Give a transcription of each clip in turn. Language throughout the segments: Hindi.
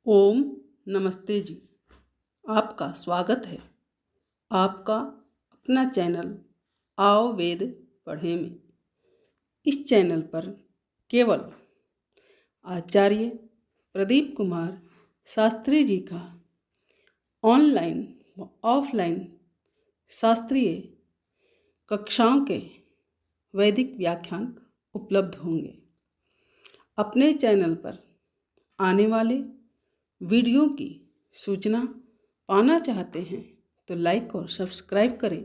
ओम नमस्ते जी। आपका स्वागत है आपका अपना चैनल आओ वेद पढ़ें में। इस चैनल पर केवल आचार्य प्रदीप कुमार शास्त्री जी का ऑनलाइन व ऑफलाइन शास्त्रीय कक्षाओं के वैदिक व्याख्यान उपलब्ध होंगे। अपने चैनल पर आने वाले वीडियो की सूचना पाना चाहते हैं तो लाइक और सब्सक्राइब करें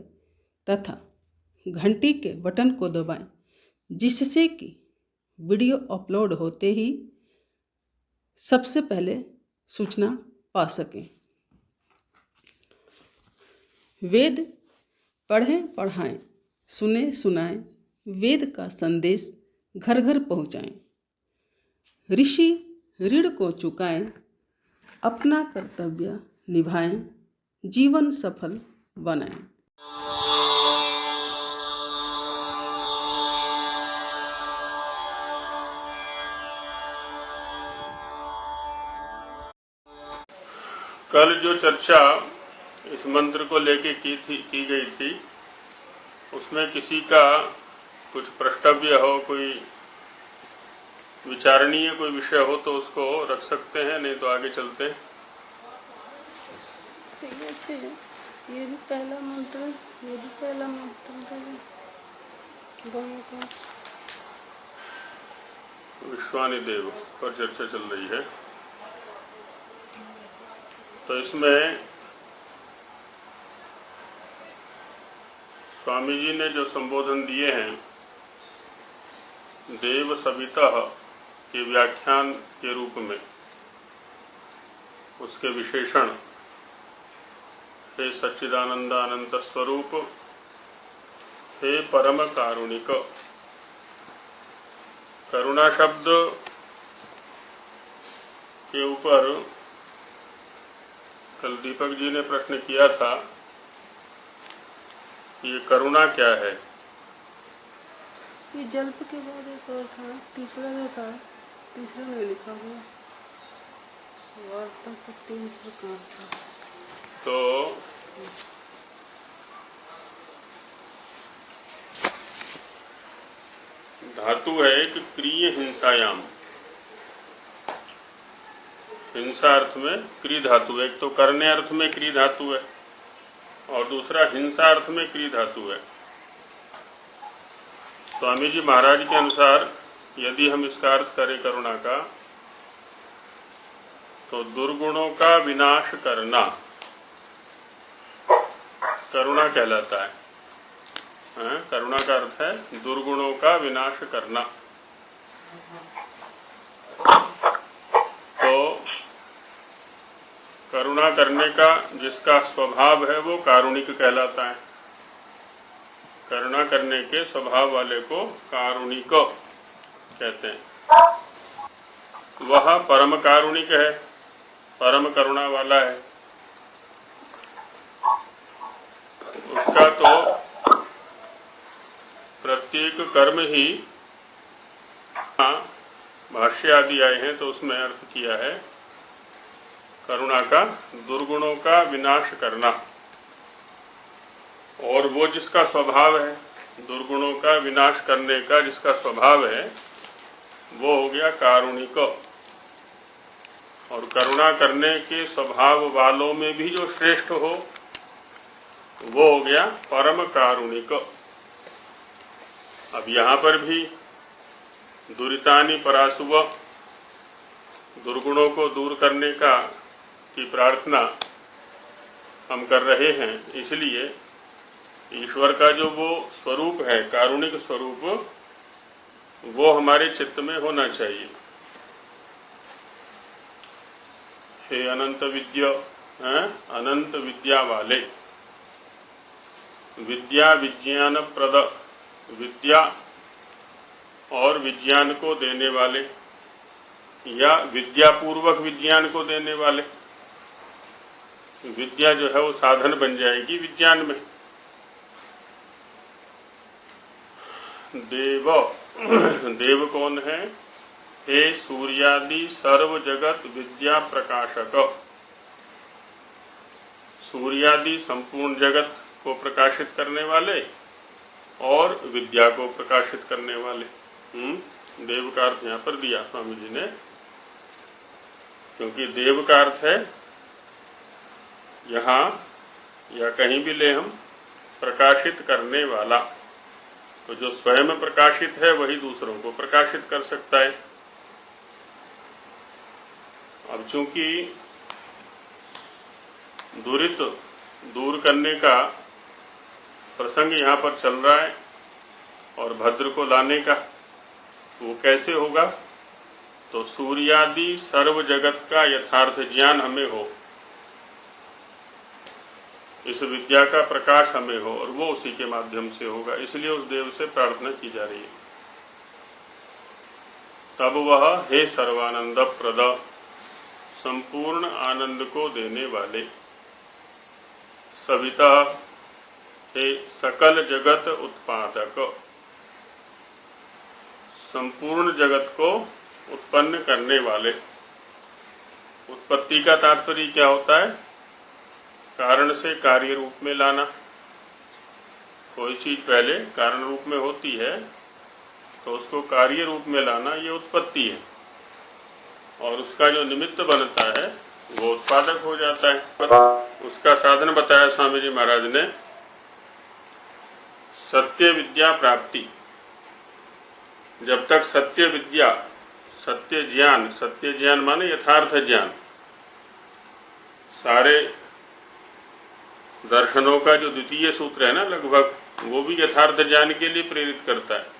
तथा घंटी के बटन को दबाएं, जिससे कि वीडियो अपलोड होते ही सबसे पहले सूचना पा सकें। वेद पढ़ें पढ़ाएं, सुने सुनाएं, वेद का संदेश घर घर पहुँचाएं। ऋषि ऋण को चुकाएं, अपना कर्तव्य निभाएं, जीवन सफल बनाएं। कल जो चर्चा इस मंत्र को लेके की गई थी, उसमें किसी का कुछ प्रष्टव्य हो, कोई विचारणीय कोई विषय हो तो उसको रख सकते हैं, नहीं तो आगे चलते हैं। तो ये अच्छे है, ये भी पहला मंत्र, ये भी पहला मंत्र दोनों का। विश्वानि देव पर चर्चा चल रही है, तो इसमें स्वामी जी ने जो संबोधन दिए हैं, देव सवितः के व्याख्यान के रूप में, उसके विशेषण हे सच्चिदानंद अनंत स्वरूप, हे परम कारुणिक। करुणा शब्द के ऊपर कल दीपक जी ने प्रश्न किया था कि ये करुणा क्या है। ये जल्प के बाद एक और था, तीसरा जो था, तीसरा नहीं लिखा हुआ। वार्ता का 3 प्रकार था। तो धातु है कि क्रिय हिंसायाम, हिंसा अर्थ में क्री धातु। एक तो करने अर्थ में क्री धातु है और दूसरा हिंसा अर्थ में क्री धातु है। स्वामी जी महाराज के अनुसार यदि हम इसका अर्थ करें करुणा का, तो दुर्गुणों का विनाश करना करुणा कहलाता है। करुणा का अर्थ है दुर्गुणों का विनाश करना। तो करुणा करने का जिसका स्वभाव है वो कारुणिक कहलाता है। करुणा करने के स्वभाव वाले को कारुणिक कहते हैं। वह परम कारुणिक है, परम करुणा वाला है। उसका तो प्रत्येक कर्म ही, भाष्य आदि आए हैं तो उसमें अर्थ किया है करुणा का दुर्गुणों का विनाश करना। और वो जिसका स्वभाव है दुर्गुणों का विनाश करने का, जिसका स्वभाव है वो हो गया कारुणिक। और करुणा करने के स्वभाव वालों में भी जो श्रेष्ठ हो वो हो गया परम कारुणिक। अब यहाँ पर भी दुरितानि परासुव, दुर्गुणों को दूर करने की प्रार्थना हम कर रहे हैं। इसलिए ईश्वर का जो वो स्वरूप है, कारुणिक स्वरूप, वो हमारे चित्त में होना चाहिए। हे अनंत विद्या, अनंत विद्या वाले, विद्या विज्ञान प्रद, विद्या और विज्ञान को देने वाले, या विद्या पूर्वक विज्ञान को देने वाले। विद्या जो है वो साधन बन जाएगी विज्ञान में। देव, देव कौन है? हे सूर्यादि सर्व जगत विद्या प्रकाशक। सूर्यादि संपूर्ण जगत को प्रकाशित करने वाले और विद्या को प्रकाशित करने वाले। देव का अर्थ यहाँ पर दिया स्वामी जी ने, क्योंकि देव का अर्थ है यहाँ या कहीं भी ले हम प्रकाशित करने वाला। तो जो स्वयं प्रकाशित है वही दूसरों को प्रकाशित कर सकता है। अब चूंकि दुरित दूर करने का प्रसंग यहाँ पर चल रहा है और भद्र को लाने का, वो कैसे होगा? तो सूर्यादि सर्व जगत का यथार्थ ज्ञान हमें हो, इस विद्या का प्रकाश हमें हो, और वो उसी के माध्यम से होगा। इसलिए उस देव से प्रार्थना की जा रही है। तब वह हे सर्वानंद प्रद, संपूर्ण आनंद को देने वाले, सविता हे सकल जगत उत्पादक, संपूर्ण जगत को उत्पन्न करने वाले। उत्पत्ति का तात्पर्य क्या होता है? कारण से कार्य रूप में लाना। कोई चीज पहले कारण रूप में होती है तो उसको कार्य रूप में लाना, ये उत्पत्ति है, और उसका जो निमित्त बनता है वो उत्पादक हो जाता है। उसका साधन बताया स्वामी जी महाराज ने, सत्य विद्या प्राप्ति। जब तक सत्य विद्या, सत्य ज्ञान माने यथार्थ ज्ञान, सारे दर्शनों का जो द्वितीय सूत्र है ना लगभग, वो भी यथार्थ ज्ञान के लिए प्रेरित करता है।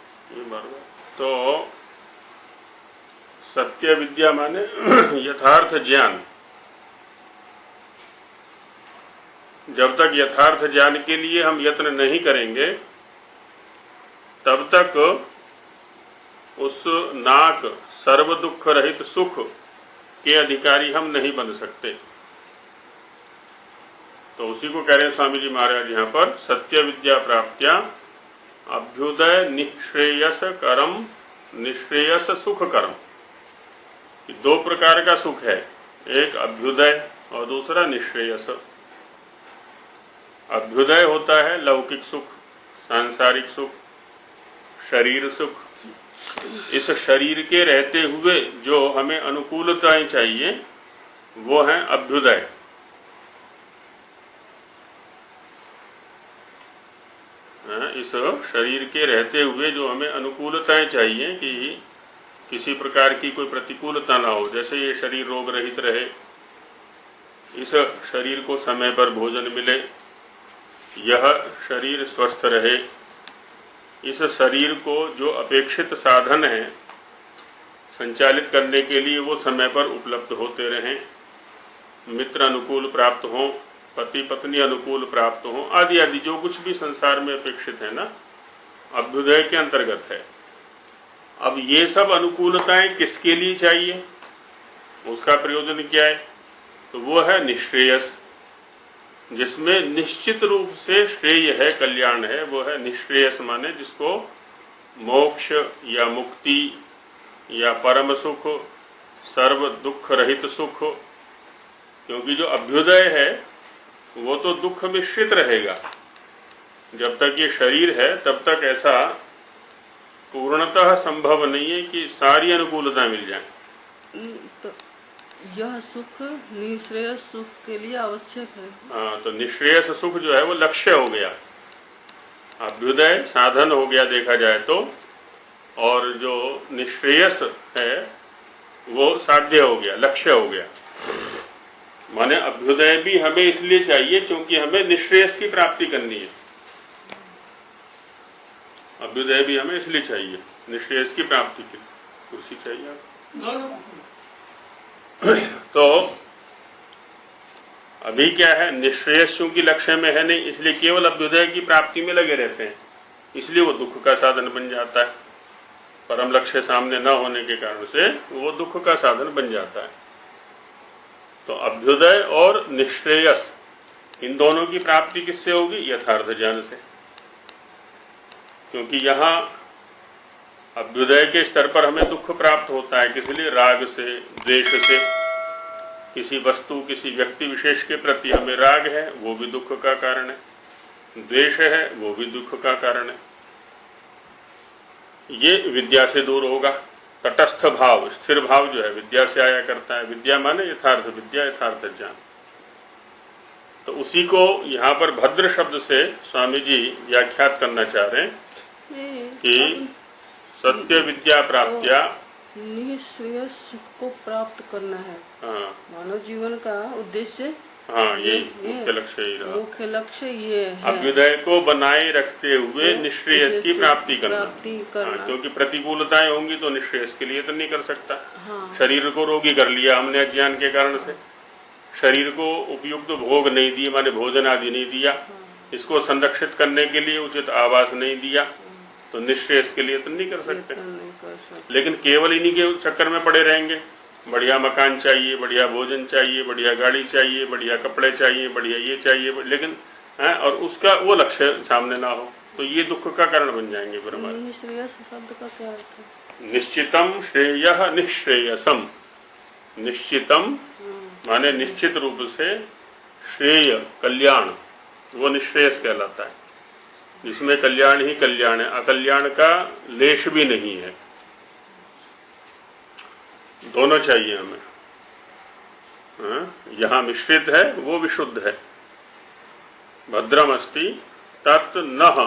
तो सत्य विद्या माने यथार्थ ज्ञान। जब तक यथार्थ ज्ञान के लिए हम यत्न नहीं करेंगे तब तक उस नाक सर्व दुख रहित सुख के अधिकारी हम नहीं बन सकते। तो उसी को कह रहे हैं स्वामी जी महाराज यहाँ पर, सत्य विद्या प्राप्त्या अभ्युदय निःश्रेयस करम निःश्रेयस सुख करम। दो प्रकार का सुख है, एक अभ्युदय और दूसरा निःश्रेयस। अभ्युदय होता है लौकिक सुख, सांसारिक सुख, शरीर सुख। इस शरीर के रहते हुए जो हमें अनुकूलताएं चाहिए वो है अभ्युदय। इस शरीर के रहते हुए जो हमें अनुकूलताएं चाहिए कि किसी प्रकार की कोई प्रतिकूलता ना हो, जैसे ये शरीर रोग रहित रहे, इस शरीर को समय पर भोजन मिले, यह शरीर स्वस्थ रहे, इस शरीर को जो अपेक्षित साधन है संचालित करने के लिए वो समय पर उपलब्ध होते रहें, मित्र अनुकूल प्राप्त हों, पति पत्नी अनुकूल प्राप्त हों, आदि आदि जो कुछ भी संसार में अपेक्षित है ना, अभ्युदय के अंतर्गत है। अब ये सब अनुकूलताएं किसके लिए चाहिए, उसका प्रयोजन क्या है? तो वो है निःश्रेयस, जिसमें निश्चित रूप से श्रेय है, कल्याण है, वो है निःश्रेयस। माने जिसको मोक्ष या मुक्ति या परम सुख, सर्व दुख रहित सुख। क्योंकि जो अभ्युदय है वो तो दुख मिश्रित रहेगा। जब तक ये शरीर है तब तक ऐसा पूर्णतः संभव नहीं है कि सारी अनुकूलता मिल जाए। तो यह सुख निःश्रेयस सुख के लिए आवश्यक है। हाँ, तो निःश्रेयस सुख जो है वो लक्ष्य हो गया, अभ्युदय साधन हो गया देखा जाए तो, और जो निःश्रेयस है वो साध्य हो गया, लक्ष्य हो गया। माने अभ्युदय भी हमें इसलिए चाहिए क्योंकि हमें निःश्रेयस की प्राप्ति करनी है। अभ्युदय भी हमें इसलिए चाहिए, निःश्रेयस की प्राप्ति की कुर्सी चाहिए। तो अभी क्या है, निःश्रेयस क्योंकि लक्ष्य में है नहीं, इसलिए केवल अभ्युदय की प्राप्ति में लगे रहते हैं, इसलिए वो दुख का साधन बन जाता है। परम लक्ष्य सामने न होने के कारण से वो दुख का साधन बन जाता है। तो अभ्युदय और निःश्रेयस, इन दोनों की प्राप्ति किससे होगी? यथार्थ ज्ञान से। क्योंकि यहाँ अभ्युदय के स्तर पर हमें दुख प्राप्त होता है, किस लिए? राग से, द्वेष से। किसी वस्तु, किसी व्यक्ति विशेष के प्रति हमें राग है, वो भी दुख का कारण है। द्वेष है, वो भी दुख का कारण है। ये विद्या से दूर होगा। तटस्थ भाव, स्थिर भाव जो है विद्या से आया करता है। विद्या माने यथार्थ विद्या, यथार्थ ज्ञान। तो उसी को यहाँ पर भद्र शब्द से स्वामी जी व्याख्यात करना चाह रहे हैं कि सत्य विद्या प्राप्त्या निःश्रेयस को प्राप्त करना है। हाँ, मानव जीवन का उद्देश्य, हाँ, यही मुख्य लक्ष्य ही रहा। मुख्य लक्ष्य ये है अभ्युदय को बनाए रखते हुए निश्रेयस की प्राप्ति करना। करना। क्योंकि प्रतिकूलताएं होंगी तो निश्रेयस के लिए तो नहीं कर सकता। हाँ। शरीर को रोगी कर लिया हमने अज्ञान के कारण से, शरीर को उपयुक्त भोग नहीं दिए, माने भोजन आदि नहीं दिया, इसको संरक्षित करने के लिए उचित आवास नहीं दिया, तो निश्रेयस के लिए तो नहीं कर सकते। लेकिन केवल इन्हीं के चक्कर में पड़े रहेंगे। बढ़िया मकान चाहिए, बढ़िया भोजन चाहिए, बढ़िया गाड़ी चाहिए, बढ़िया कपड़े चाहिए, बढ़िया ये चाहिए, लेकिन और उसका वो लक्ष्य सामने ना हो तो ये दुख का कारण बन जाएंगे। फिर हमारे निःश्रेयस शब्द का क्या अर्थ है? निश्चितम श्रेयः निश्रेयसम। निश्चितम माने निश्चित रूप से, श्रेय कल्याण, वो निश्रेयस कहलाता है, जिसमें कल्याण ही कल्याण है, अकल्याण का लेश भी नहीं है। दोनों चाहिए हमें। यहाँ मिश्रित है वो विशुद्ध है। भद्रम अस्ति तत् नः,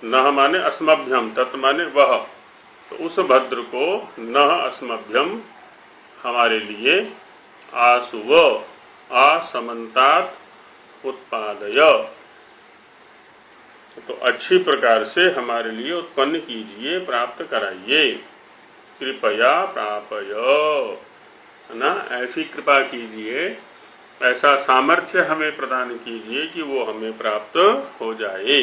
नः माने अस्मभ्यम, तत् माने वह, तो उस भद्र को नः अस्मभ्यम हमारे लिए आसुव आसमन्तात उत्पादय, तो अच्छी प्रकार से हमारे लिए उत्पन्न कीजिए, प्राप्त कराइए। कृपया प्रापय, है ना, ऐसी कृपा कीजिए, ऐसा सामर्थ्य हमें प्रदान कीजिए कि वो हमें प्राप्त हो जाए।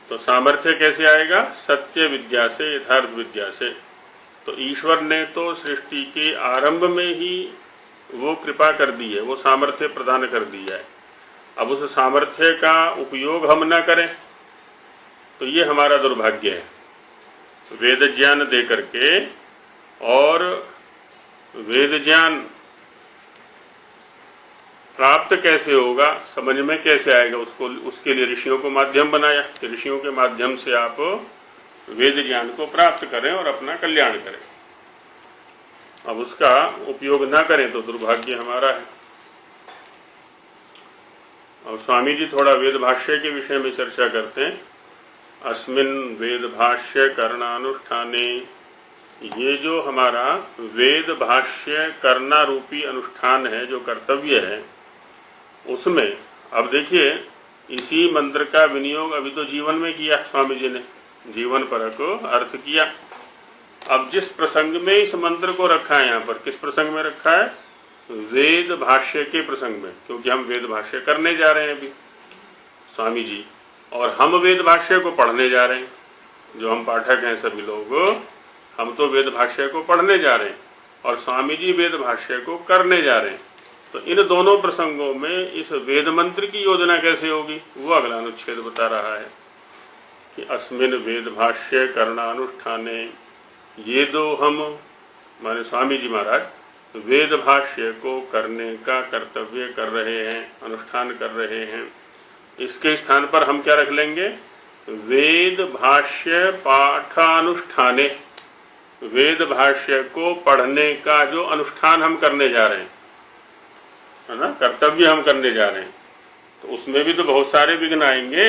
तो सामर्थ्य कैसे आएगा? सत्य विद्या से, यथार्थ विद्या से। तो ईश्वर ने तो सृष्टि के आरंभ में ही वो कृपा कर दी है, वो सामर्थ्य प्रदान कर दिया है। अब उस सामर्थ्य का उपयोग हम न करें तो ये हमारा दुर्भाग्य है। वेद ज्ञान दे करके, और वेद ज्ञान प्राप्त कैसे होगा, समझ में कैसे आएगा, उसको उसके लिए ऋषियों को माध्यम बनाया कि ऋषियों के माध्यम से आप वेद ज्ञान को प्राप्त करें और अपना कल्याण करें। अब उसका उपयोग ना करें तो दुर्भाग्य हमारा है। और स्वामी जी थोड़ा वेद भाष्य के विषय में चर्चा करते हैं। अस्मिन् वेद भाष्य करणानुष्ठाने, ये जो हमारा वेद भाष्य करना रूपी अनुष्ठान है, जो कर्तव्य है, उसमें अब देखिए इसी मंत्र का विनियोग अभी तो जीवन में किया स्वामी जी ने, जीवन परक अर्थ किया। अब जिस प्रसंग में इस मंत्र को रखा है, यहाँ पर किस प्रसंग में रखा है? वेद भाष्य के प्रसंग में, क्योंकि हम वेद भाष्य करने जा रहे हैं अभी स्वामी जी, और हम वेद भाष्य को पढ़ने जा रहे हैं। जो हम पाठक हैं सभी लोग, हम तो वेद भाष्य को पढ़ने जा रहे हैं और स्वामी जी वेद भाष्य को करने जा रहे हैं। तो इन दोनों प्रसंगों में इस वेद मंत्र की योजना कैसे होगी, वो अगला अनुच्छेद बता रहा है कि अस्मिन् वेद भाष्य करणानुष्ठाने, ये दो हम माने स्वामी जी महाराज वेद भाष्य को करने का कर्तव्य कर रहे हैं, अनुष्ठान कर रहे हैं। इसके स्थान पर हम क्या रख लेंगे? वेद भाष्य पाठानुष्ठाने, वेद भाष्य को पढ़ने का जो अनुष्ठान हम करने जा रहे हैं, है ना, कर्तव्य हम करने जा रहे हैं, तो उसमें भी तो बहुत सारे विघ्न आएंगे।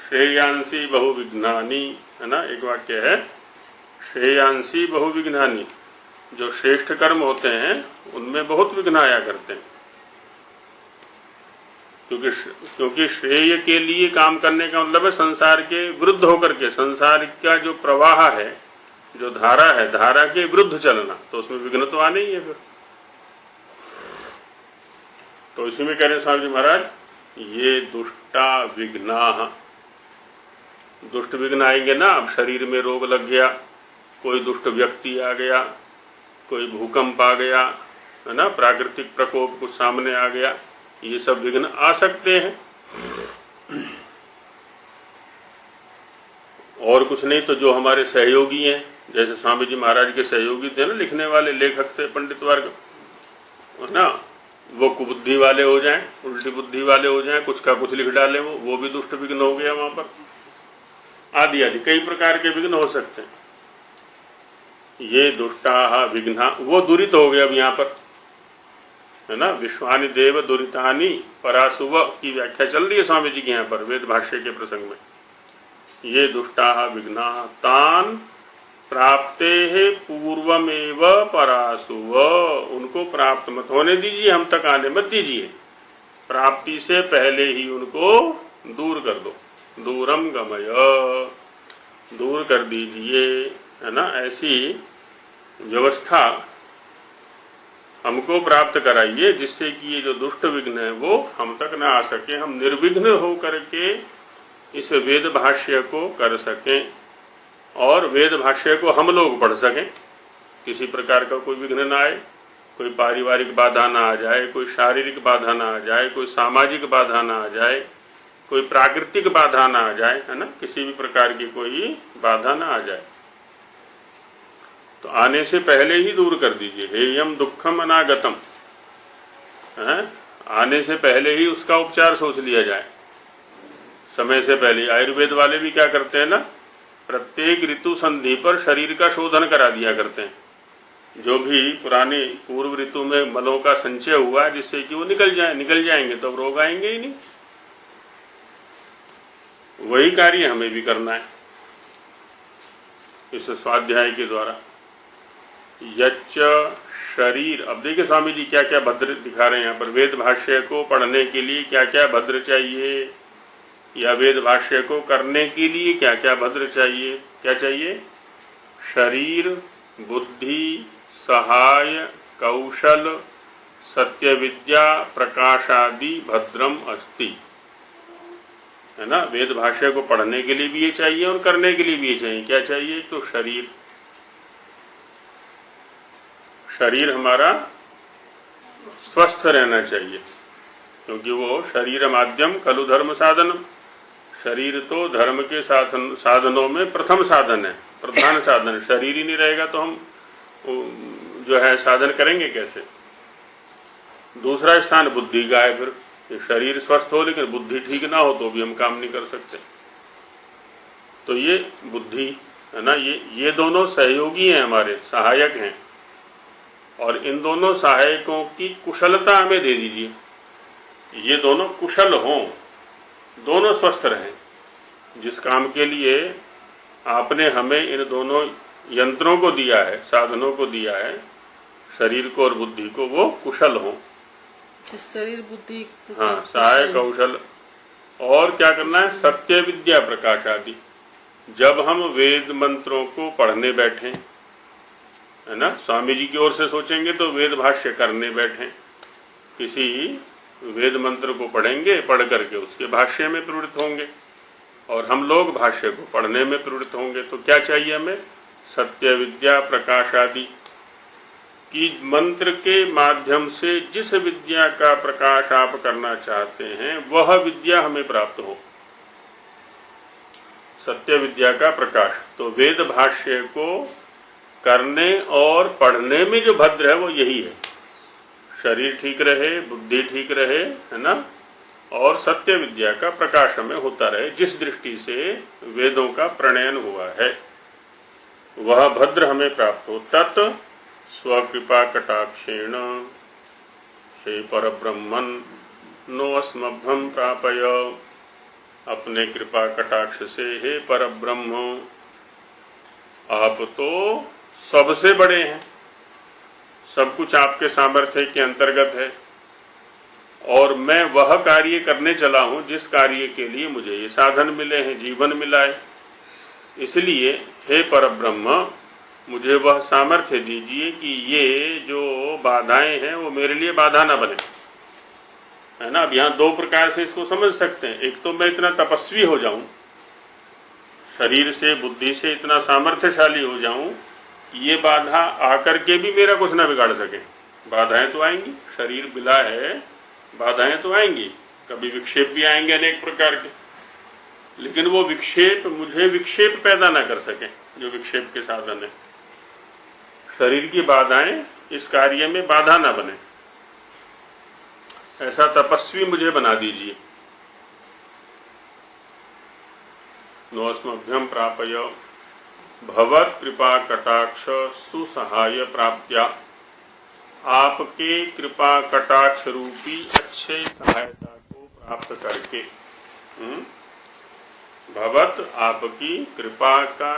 श्रेयांसी बहुविघ्नानि, है ना, एक वाक्य है, श्रेयांसी बहुविघ्नानि, जो श्रेष्ठ कर्म होते हैं उनमें बहुत विघ्न आया करते हैं। क्योंकि श्रेय के लिए काम करने का मतलब है संसार के विरुद्ध होकर के, संसार का जो प्रवाह है, जो धारा है, धारा के विरुद्ध चलना, तो उसमें विघ्न तो आने ही है फिर। तो इसी में कह रहे स्वामी जी महाराज, ये दुष्टा विघ्नाः, दुष्ट विघ्न आएंगे ना। अब शरीर में रोग लग गया, कोई दुष्ट व्यक्ति आ गया, कोई भूकंप आ गया, है ना, प्राकृतिक प्रकोप कुछ सामने आ गया, ये सब विघ्न आ सकते हैं। और कुछ नहीं तो जो हमारे सहयोगी हैं, जैसे स्वामी जी महाराज के सहयोगी थे ना, लिखने वाले लेखक थे, पंडित वर्ग ना, वो कुबुद्धि वाले हो जाएं, उल्टी बुद्धि वाले हो जाएं, कुछ का कुछ लिख डालें, वो भी दुष्ट विघ्न हो गया वहां पर, आदि आदि कई प्रकार के विघ्न हो सकते हैं। ये दुष्टा विघ्ना, वो दुरित हो गया अब यहाँ पर, है ना। विश्वानि देव दुरितानि परासुव की व्याख्या चल रही है स्वामी जी के यहाँ पर वेद भाष्य के प्रसंग में। ये दुष्टा विघ्ना तान प्राप्ते है पूर्वमेव परासुव, उनको प्राप्त मत होने दीजिए, हम तक आने मत दीजिए, प्राप्ति से पहले ही उनको दूर कर दो, दूरम गमय, दूर कर दीजिए, है ना। ऐसी व्यवस्था हमको प्राप्त कराइए जिससे कि ये जो दुष्ट विघ्न है वो हम तक न आ सके, हम निर्विघ्न हो करके इस वेद भाष्य को कर सकें और वेद भाष्य को हम लोग पढ़ सकें, किसी प्रकार का कोई विघ्न ना आए, कोई पारिवारिक बाधा ना आ जाए, कोई शारीरिक बाधा ना आ जाए, कोई सामाजिक बाधा ना आ जाए, कोई प्राकृतिक बाधा ना आ जाए, है ना, किसी भी प्रकार की कोई बाधा ना आ जाए। तो आने से पहले ही दूर कर दीजिए, हेयम दुखम अनागतम, आने से पहले ही उसका उपचार सोच लिया जाए, समय से पहले। आयुर्वेद वाले भी क्या करते हैं ना, प्रत्येक ऋतु संधि पर शरीर का शोधन करा दिया करते हैं, जो भी पुराने पूर्व ऋतु में मलों का संचय हुआ जिससे कि वो निकल जाएंगे तो अब रोग आएंगे ही नहीं। वही कार्य हमें भी करना है इस स्वाध्याय के द्वारा। यच्च शरीर, अब देखिए स्वामी जी क्या क्या भद्र दिखा रहे हैं यहाँ पर, वेद भाष्य को पढ़ने के लिए क्या क्या भद्र चाहिए, या वेद भाष्य को करने के लिए क्या क्या भद्र चाहिए। क्या चाहिए? शरीर, बुद्धि, सहाय, कौशल, सत्य विद्या, प्रकाशादि भद्रम अस्ति, है ना। वेद भाष्य को पढ़ने के लिए भी ये चाहिए और करने के लिए भी ये चाहिए। क्या चाहिए? तो शरीर, शरीर हमारा स्वस्थ रहना चाहिए, क्योंकि वो शरीर माध्यम खलु धर्म साधनम, शरीर तो धर्म के साधनों में प्रथम साधन है, प्रधान साधन। शरीर ही नहीं रहेगा तो हम जो है साधन करेंगे कैसे। दूसरा स्थान बुद्धि का है, फिर शरीर स्वस्थ हो लेकिन बुद्धि ठीक ना हो तो भी हम काम नहीं कर सकते। तो ये बुद्धि है ना, ये दोनों सहयोगी हैं, हमारे सहायक हैं, और इन दोनों सहायकों की कुशलता हमें दे दीजिए। ये दोनों कुशल हों, दोनों स्वस्थ रहें। जिस काम के लिए आपने हमें इन दोनों यंत्रों को दिया है, साधनों को दिया है, शरीर को और बुद्धि को, वो कुशल हों। शरीर बुद्धि, हाँ, सहाय कौशल। और क्या करना है? सत्य विद्या प्रकाश आदि। जब हम वेद मंत्रों को पढ़ने बैठें, है ना, स्वामी जी की ओर से सोचेंगे तो वेद भाष्य करने बैठें, किसी वेद मंत्र को पढ़ेंगे, पढ़ करके उसके भाष्य में प्रवृत्त होंगे, और हम लोग भाष्य को पढ़ने में प्रवृत्त होंगे। तो क्या चाहिए हमें? सत्य विद्या प्रकाश आदि की मंत्र के माध्यम से जिस विद्या का प्रकाश आप करना चाहते हैं वह विद्या हमें प्राप्त हो, सत्य विद्या का प्रकाश। तो वेद भाष्य को करने और पढ़ने में जो भद्र है वो यही है, शरीर ठीक रहे, बुद्धि ठीक रहे, है ना, और सत्य विद्या का प्रकाश हमें होता रहे। जिस दृष्टि से वेदों का प्रणयन हुआ है वह भद्र हमें प्राप्त हो। तत् स्वकृपा कटाक्षेण हे परब्रह्मन् नो अस्मभ्यं प्रापय, अपने कृपा कटाक्ष से हे परब्रह्म, आप तो सबसे बड़े हैं, सब कुछ आपके सामर्थ्य के अंतर्गत है, और मैं वह कार्य करने चला हूं जिस कार्य के लिए मुझे ये साधन मिले हैं, जीवन मिला है। इसलिए हे परब्रह्म, मुझे वह सामर्थ्य दीजिए कि ये जो बाधाएं हैं वो मेरे लिए बाधा ना बने, है ना। अब यहाँ दो प्रकार से इसको समझ सकते हैं। एक तो मैं इतना तपस्वी हो जाऊं, शरीर से बुद्धि से इतना सामर्थ्यशाली हो जाऊं, ये बाधा आकर के भी मेरा कुछ ना बिगाड़ सके। बाधाएं तो आएंगी, शरीर मिला है, बाधाएं तो आएंगी, कभी विक्षेप भी आएंगे अनेक प्रकार के, लेकिन वो विक्षेप मुझे विक्षेप पैदा ना कर सके, जो विक्षेप के साधन है। शरीर की बाधाएं इस कार्य में बाधा ना बने, ऐसा तपस्वी मुझे बना दीजिए। नोस्मभ्यम प्रापय भवत कृपा कटाक्ष सुसहाय प्राप्त्या, आपके कृपा कटाक्ष रूपी अच्छे सहायता को प्राप्त करके। भवत आपकी कृपा का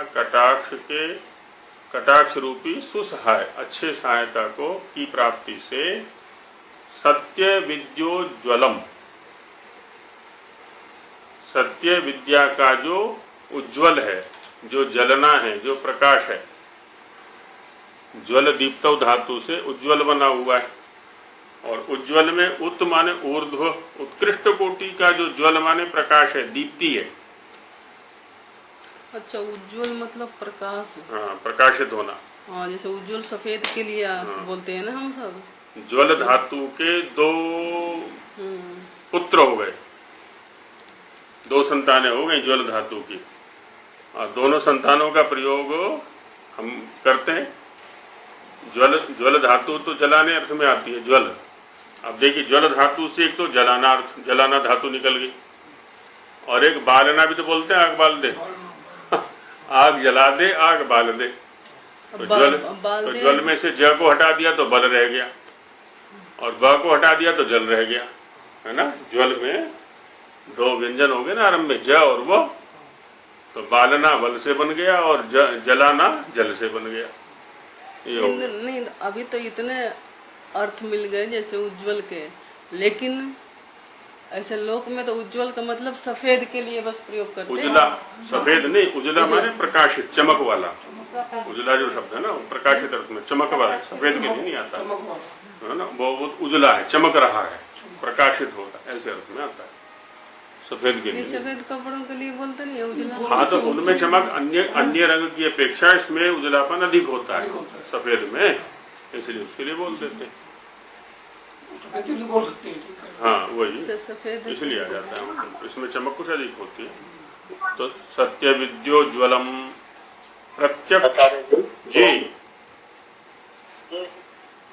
कटाक्ष रूपी सुसहाय अच्छे सहायता को की प्राप्ति से सत्य विद्योज्वलम, सत्य विद्या का जो उज्ज्वल है, जो जलना है, जो प्रकाश है, ज्वल दीप्तौ धातु से उज्ज्वल बना हुआ है। और उज्ज्वल में उत माने ऊर्ध्व, उत्कृष्ट कोटि का जो ज्वल माने प्रकाश है, दीप्ति है। अच्छा, उज्जवल मतलब प्रकाश। हाँ, प्रकाशित होना। हाँ, जैसे उज्जवल सफेद के लिए बोलते हैं ना हम सब। ज्वल धातु के दो पुत्र हो गए, दो संतानें हो गई ज्वल धातु की, और दोनों संतानों का प्रयोग हम करते हैं। ज्वल धातु तो जलाने अर्थ में आती है, ज्वल। अब देखिए, ज्वल धातु से एक तो जलाना धातु निकल गई, और एक बालना भी तो बोलते हैं, आग बाल दे, आग जला दे, आग बाल दे। तो ज्वल में से ज को हटा दिया तो बल रह गया, और ब को हटा दिया तो जल रह गया, है ना। ज्वल में दो व्यंजन हो गए ना आरंभ में, ज और वो, तो बालना बल से बन गया और जलाना जल से बन गया। नहीं, अभी तो इतने अर्थ मिल गए जैसे उज्जवल के, लेकिन ऐसे लोक में तो उज्जवल का मतलब सफेद के लिए बस प्रयोग करते हैं। उजला, सफेद नहीं, उजला माने प्रकाशित, चमक वाला। उजला जो शब्द है ना, वो प्रकाशित अर्थ में चमक वाला, सफेद के लिए नहीं आता है ना। वो उजला है, चमक रहा है, प्रकाशित हो रहा है, ऐसे अर्थ में आता है। सफेद के लिए, सफेद कपड़ों के लिए बोलते नहीं उजला। हाँ, तो उनमें चमक अन्य रंग की अपेक्षा इसमें उजलापन अधिक होता है सफेद में, इसलिए उसके लिए बोल देते हैं। हाँ, वही सफेद इसलिए आ जाता है, इसमें चमक कुछ अधिक होती है। तो सत्य विद्योज्वलम प्रत्यक्ष जी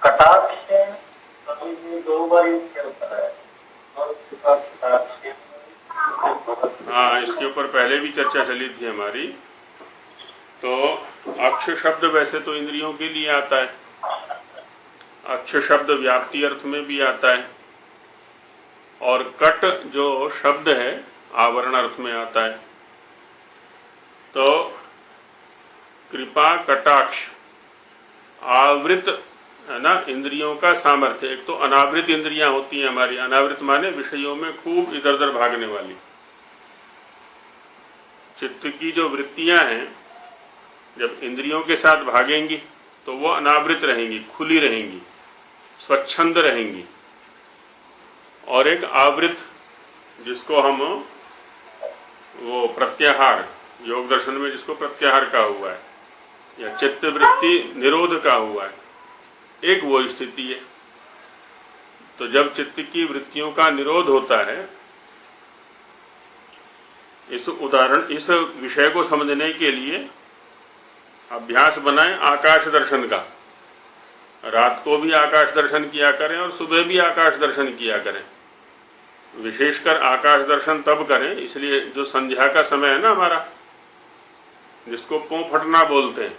कटाक्ष दो बार होता है। हाँ, इसके ऊपर पहले भी चर्चा चली थी हमारी। तो अक्ष शब्द वैसे तो इंद्रियों के लिए आता है, अक्ष शब्द व्याप्ति अर्थ में भी आता है, और कट जो शब्द है आवरण अर्थ में आता है। तो कृपा कटाक्ष आवृत है ना, इंद्रियों का सामर्थ्य। एक तो अनावृत इंद्रियां होती हैं हमारी, अनावृत माने विषयों में खूब इधर उधर भागने वाली। चित्त की जो वृत्तियां हैं जब इंद्रियों के साथ भागेंगी तो वो अनावृत रहेंगी, खुली रहेंगी, स्वच्छंद रहेंगी। और एक आवृत, जिसको हम वो प्रत्याहार, योग दर्शन में जिसको प्रत्याहार का हुआ है, या चित्त वृत्ति निरोध का हुआ है, एक वो स्थिति है। तो जब चित्त की वृत्तियों का निरोध होता है, इस विषय को समझने के लिए अभ्यास बनाएं आकाश दर्शन का। रात को भी आकाश दर्शन किया करें और सुबह भी आकाश दर्शन किया करें। विशेषकर आकाश दर्शन तब करें, इसलिए जो संध्या का समय है ना हमारा, जिसको पों फटना बोलते हैं,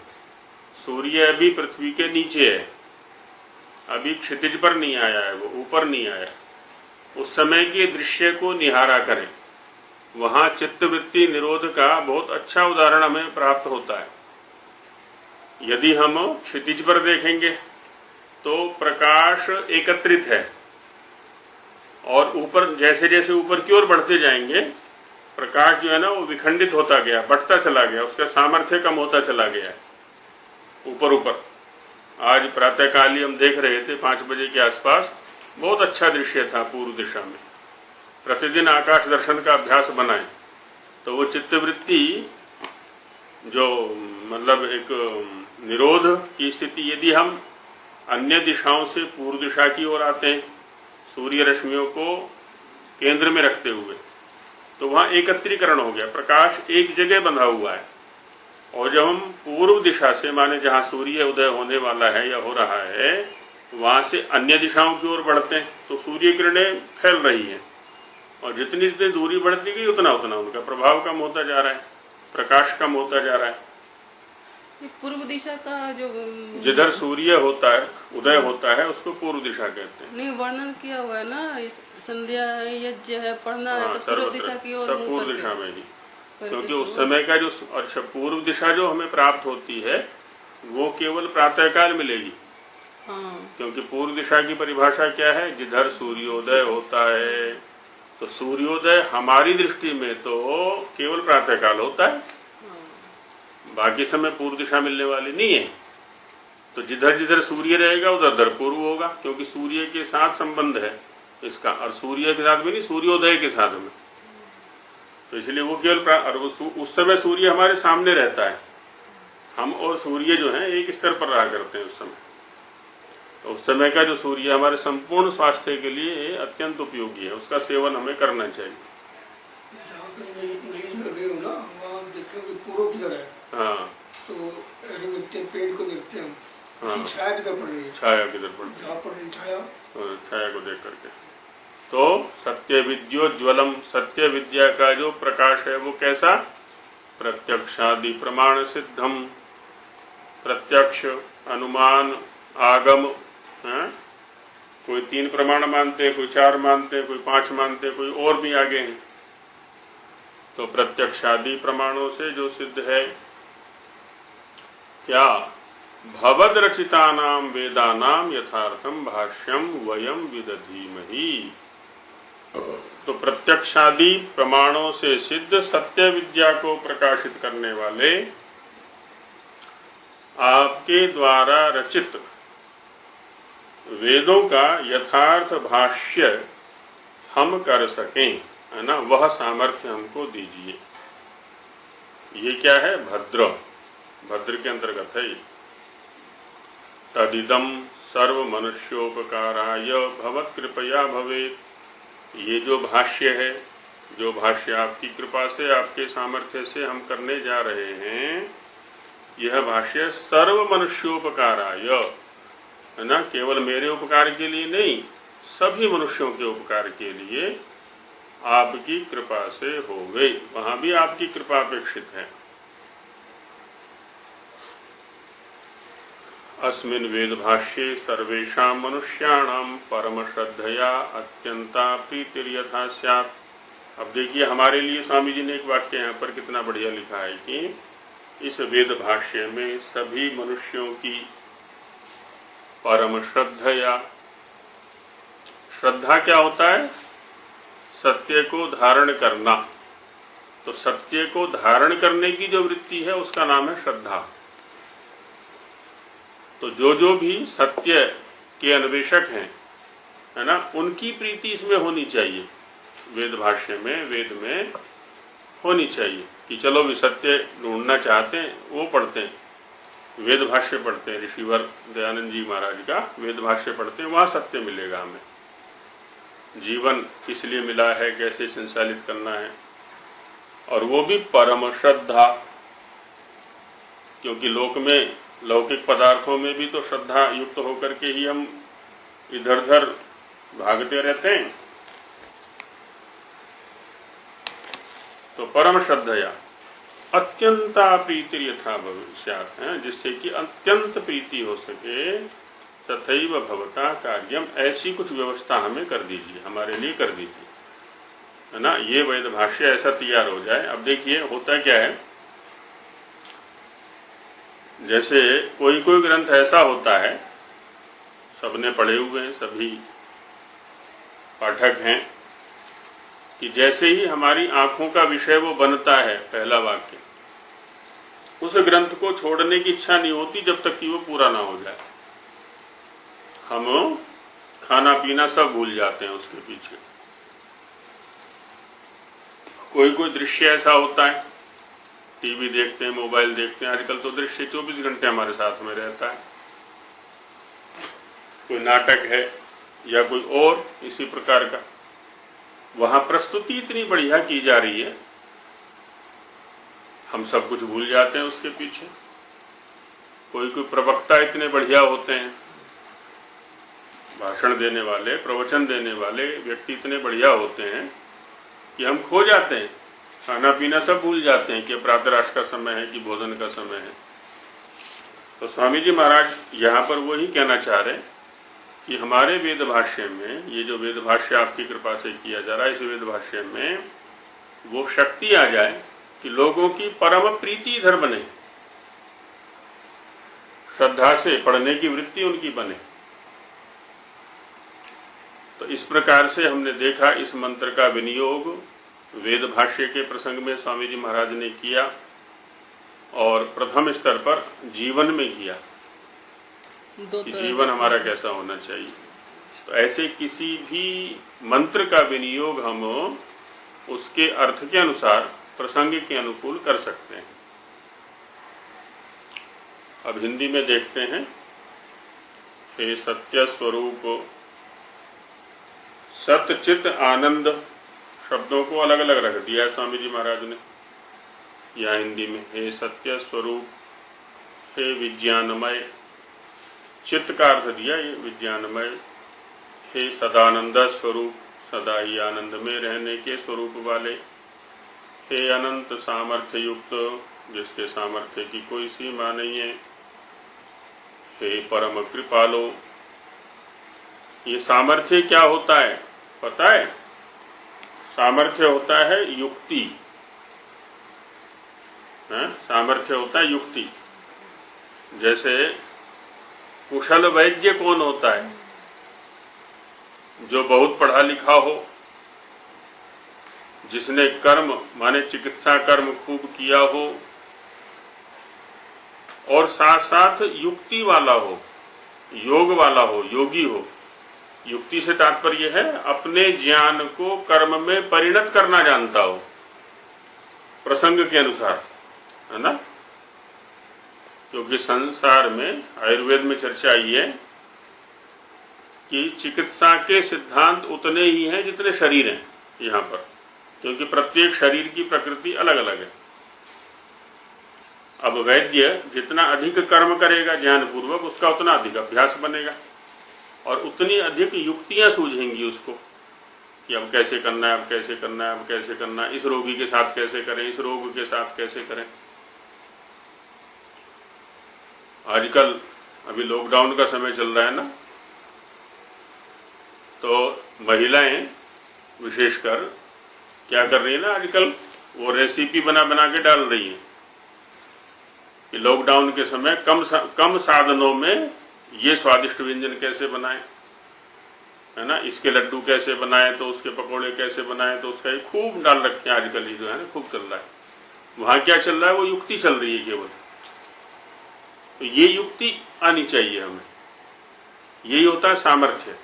सूर्य अभी पृथ्वी के नीचे है, अभी क्षितिज पर नहीं आया है, वो ऊपर नहीं आया, उस समय के दृश्य को निहारा करें। वहां चित्तवृत्ति निरोध का बहुत अच्छा उदाहरण हमें प्राप्त होता है। यदि हम क्षितिज पर देखेंगे तो प्रकाश एकत्रित है, और ऊपर जैसे जैसे ऊपर की ओर बढ़ते जाएंगे प्रकाश जो है ना वो विखंडित होता गया, बढ़ता चला गया, उसका सामर्थ्य कम होता चला गया ऊपर ऊपर। आज प्रातःकाली हम देख रहे थे 5 बजे के आसपास, बहुत अच्छा दृश्य था पूर्व दिशा में। प्रतिदिन आकाश दर्शन का अभ्यास बनाएं तो वो चित्तवृत्ति जो मतलब एक निरोध की स्थिति, यदि हम अन्य दिशाओं से पूर्व दिशा की ओर आते हैं सूर्य रश्मियों को केंद्र में रखते हुए, तो वहाँ एकत्रीकरण हो गया, प्रकाश एक जगह बंधा हुआ है। और जब हम पूर्व दिशा से, माने जहाँ सूर्य उदय होने वाला है या हो रहा है, वहाँ से अन्य दिशाओं की ओर बढ़ते हैं तो सूर्य किरणें फैल रही हैं, और जितनी जितनी दूरी बढ़ती गई उतना उतना उनका प्रभाव कम होता जा रहा है, प्रकाश कम होता जा रहा है। ये पूर्व दिशा का जो जिधर सूर्य होता है, उदय होता है, उसको पूर्व दिशा कहते हैं। नहीं वर्णन किया हुआ है ना, इस संध्या है, यज्ञ है, पढ़ना है, तो पूर्व दिशा की ओर सब मुंह पूर्व करके दिशा में ही, क्योंकि उस समय का जो अच्छा पूर्व दिशा जो हमें प्राप्त होती है वो केवल प्रातःकाल मिलेगी। हाँ क्योंकि पूर्व दिशा की परिभाषा क्या है, जिधर सूर्योदय होता है, तो सूर्योदय हमारी दृष्टि में तो केवल प्रातःकाल होता है, बाकी समय पूर्व दिशा मिलने वाली नहीं है। तो जिधर जिधर सूर्य रहेगा उधर उधर पूर्व होगा, क्योंकि सूर्य के साथ संबंध है इसका, और सूर्य के साथ भी नहीं, सूर्योदय के साथ में। तो इसलिए वो केवल और उस समय सूर्य हमारे सामने रहता है, हम और सूर्य जो है एक स्तर पर रहा करते हैं उस समय। तो उस समय का जो सूर्य हमारे संपूर्ण स्वास्थ्य के लिए अत्यंत उपयोगी है, उसका सेवन हमें करना चाहिए। जहाँ पे नहीं लगे हो ना, वहाँ देखते हो कि पूर्व किधर है, हाँ, तो ऐसे देखते हैं, पेड़ को देखते हैं, हाँ, छाया किधर पड़ रही है, छाया किधर पड़, जहाँ पड़ रही छाया, छाया को देख करके। तो सत्य विद्योज्वलम, सत्य विद्या का जो प्रकाश है वो कैसा, प्रत्यक्षादि प्रमाण सिद्धम, प्रत्यक्ष, अनुमान, आगम, है? कोई 3 प्रमाण मानते हैं, कोई 4 मानते हैं, कोई 5 मानते हैं, कोई और भी आगे हैं। तो प्रत्यक्षादि प्रमाणों से जो सिद्ध है क्या, भवद रचितानाम वेदानाम यथार्थम भाष्यम वयम विदधीमहि। तो प्रत्यक्षादि प्रमाणों से सिद्ध सत्य विद्या को प्रकाशित करने वाले आपके द्वारा रचित वेदों का यथार्थ भाष्य हम कर सकें, है ना, वह सामर्थ्य हमको दीजिए। ये क्या है, भद्र, भद्र के अंतर्गत है ये। तदिदम सर्व मनुष्योपकाराय भवत कृपया भवेत्। ये जो भाष्य है, जो भाष्य आपकी कृपा से, आपके सामर्थ्य से हम करने जा रहे हैं, यह भाष्य सर्व मनुष्योपकाराय, है ना, केवल मेरे उपकार के लिए नहीं, सभी मनुष्यों के उपकार के लिए आपकी कृपा से हो गई। वहां भी आपकी कृपा अपेक्षित है। अस्मिन् वेद भाष्ये सर्वेषां मनुष्याणां परम श्रद्धया अत्यंता प्रीतिर्यथा स्यात्। अब देखिए हमारे लिए स्वामी जी ने एक वाक्य यहाँ पर कितना बढ़िया लिखा है कि इस वेद भाष्य में सभी मनुष्यों की परम श्रद्धया, श्रद्धा क्या होता है, सत्य को धारण करना। तो सत्य को धारण करने की जो वृत्ति है उसका नाम है श्रद्धा। तो जो भी सत्य के अन्वेषक हैं, है ना, उनकी प्रीति इसमें होनी चाहिए, वेद भाष्य में, वेद में होनी चाहिए कि चलो भी सत्य ढूंढना चाहते हैं वो पढ़ते हैं, वेद भाष्य पढ़ते हैं, ऋषिवर दयानंद जी महाराज का वेद भाष्य पढ़ते हैं, वहाँ सत्य मिलेगा हमें। जीवन किस लिए मिला है, कैसे संचालित करना है, और वो भी परम श्रद्धा। क्योंकि लोक में, लौकिक पदार्थों में भी तो श्रद्धा युक्त होकर के ही हम इधर उधर भागते रहते हैं। तो परम श्रद्धया अत्यंता प्रीति यथा भविष्यात्, है, जिससे कि अत्यंत प्रीति हो सके। तथैव भवता कार्यम, ऐसी कुछ व्यवस्था हमें कर दीजिए, हमारे लिए कर दीजिए, है ना, ये वेद भाष्य ऐसा तैयार हो जाए। अब देखिए होता क्या है, जैसे कोई कोई ग्रंथ ऐसा होता है, सबने पढ़े हुए हैं, सभी पाठक हैं, कि जैसे ही हमारी आंखों का विषय वो बनता है पहला वाक्य, उस ग्रंथ को छोड़ने की इच्छा नहीं होती जब तक कि वो पूरा ना हो जाए। हम खाना पीना सब भूल जाते हैं उसके पीछे। कोई कोई दृश्य ऐसा होता है, टीवी देखते हैं, मोबाइल देखते हैं, आजकल तो दृश्य 24 घंटे हमारे साथ में रहता है। कोई नाटक है या कोई और इसी प्रकार का, वहां प्रस्तुति इतनी बढ़िया की जा रही है, हम सब कुछ भूल जाते हैं उसके पीछे। कोई कोई प्रवक्ता इतने बढ़िया होते हैं, भाषण देने वाले, प्रवचन देने वाले व्यक्ति इतने बढ़िया होते हैं कि हम खो जाते हैं, खाना पीना सब भूल जाते हैं कि प्रातराश का समय है कि भोजन का समय है। तो स्वामी जी महाराज यहाँ पर वही कहना चाह रहे हैं कि हमारे वेद भाष्य में, ये जो वेद भाष्य आपकी कृपा से किया जा रहा है, इस वेद भाष्य में वो शक्ति आ जाए कि लोगों की परम प्रीति इधर बने, श्रद्धा से पढ़ने की वृत्ति उनकी बने। तो इस प्रकार से हमने देखा इस मंत्र का विनियोग वेद भाष्य के प्रसंग में स्वामी जी महाराज ने किया और प्रथम स्तर पर जीवन में किया कि जीवन हमारा कैसा होना चाहिए। तो ऐसे किसी भी मंत्र का विनियोग हम उसके अर्थ के अनुसार, प्रसंग के अनुकूल कर सकते हैं। अब हिंदी में देखते हैं। हे सत्य स्वरूप, सत्य चित आनंद शब्दों को अलग अलग रख दिया है स्वामी जी महाराज ने यहाँ हिंदी में। हे सत्य स्वरूप, हे विज्ञानमय, चित्त का अर्थ दिया ये विज्ञानमय। हे सदानंद स्वरूप, सदा ही आनंद में रहने के स्वरूप वाले। हे अनंत सामर्थ्य युक्त, जिसके सामर्थ्य की कोई सीमा नहीं है। हे परम कृपालो, ये सामर्थ्य क्या होता है पता है? सामर्थ्य होता है युक्ति, सामर्थ्य होता है युक्ति। जैसे कुशल वैद्य कौन होता है? जो बहुत पढ़ा लिखा हो, जिसने कर्म माने चिकित्सा कर्म खूब किया हो और साथ साथ युक्ति वाला हो, योग वाला हो, योगी हो। युक्ति से तात्पर्य है अपने ज्ञान को कर्म में परिणत करना जानता हो प्रसंग के अनुसार, है ना। क्योंकि संसार में आयुर्वेद में चर्चा आई है कि चिकित्सा के सिद्धांत उतने ही हैं जितने शरीर हैं यहाँ पर, क्योंकि प्रत्येक शरीर की प्रकृति अलग अलग है। अब वैद्य जितना अधिक कर्म करेगा ज्ञानपूर्वक, उसका उतना अधिक अभ्यास बनेगा और उतनी अधिक युक्तियां सूझेंगी उसको कि अब कैसे करना है, अब कैसे करना है, अब कैसे करना है, इस रोगी के साथ कैसे करें, इस रोग के साथ कैसे करें। आजकल अभी लॉकडाउन का समय चल रहा है ना, तो महिलाएं विशेषकर क्या कर रही है ना, आजकल वो रेसिपी बना बना के डाल रही है कि लॉकडाउन के समय कम साधनों में ये स्वादिष्ट व्यंजन कैसे बनाएं, है ना। इसके लड्डू कैसे बनाएं, तो उसके पकोड़े कैसे बनाएं, तो उसका खूब डाल रखे हैं आजकल, ये जो है ना खूब चल रहा है। वहां क्या चल रहा है? वो युक्ति चल रही है केवल। तो ये युक्ति आनी चाहिए हमें। यही होता है सामर्थ्य।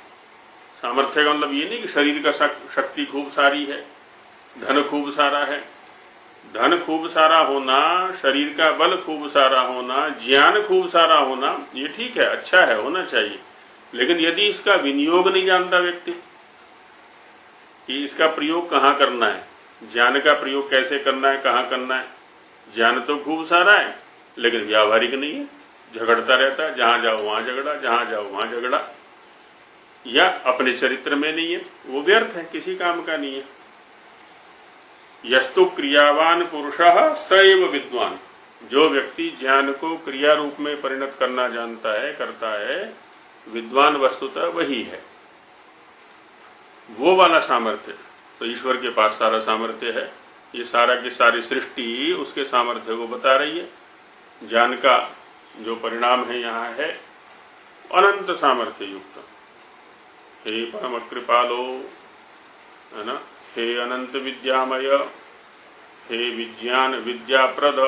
सामर्थ्य का मतलब ये नहीं कि शरीर का शक्ति खूब सारी है, धन खूब सारा है। धन खूब सारा होना, शरीर का बल खूब सारा होना, ज्ञान खूब सारा होना, ये ठीक है, अच्छा है, होना चाहिए। लेकिन यदि इसका विनियोग नहीं जानता व्यक्ति कि इसका प्रयोग कहाँ करना है, ज्ञान का प्रयोग कैसे करना है, कहाँ करना है, ज्ञान तो खूब सारा है लेकिन व्यावहारिक नहीं है, झगड़ता रहता है, जहाँ जाओ वहाँ झगड़ा, जहाँ जाओ वहाँ झगड़ा, या अपने चरित्र में नहीं है, वो व्यर्थ है, किसी काम का नहीं है। यस्तु क्रियावान पुरुषः स एव विद्वान, जो व्यक्ति ज्ञान को क्रिया रूप में परिणत करना जानता है, करता है, विद्वान वस्तुतः वही है। वो वाला सामर्थ्य तो ईश्वर के पास सारा सामर्थ्य है। ये सारा की सारी सृष्टि उसके सामर्थ्य को बता रही है। ज्ञान का जो परिणाम है यहाँ है अनंत सामर्थ्य युक्त। हे परम कृपालो, है ना, हे अनंत विद्यामय, हे विज्ञान विद्याप्रद।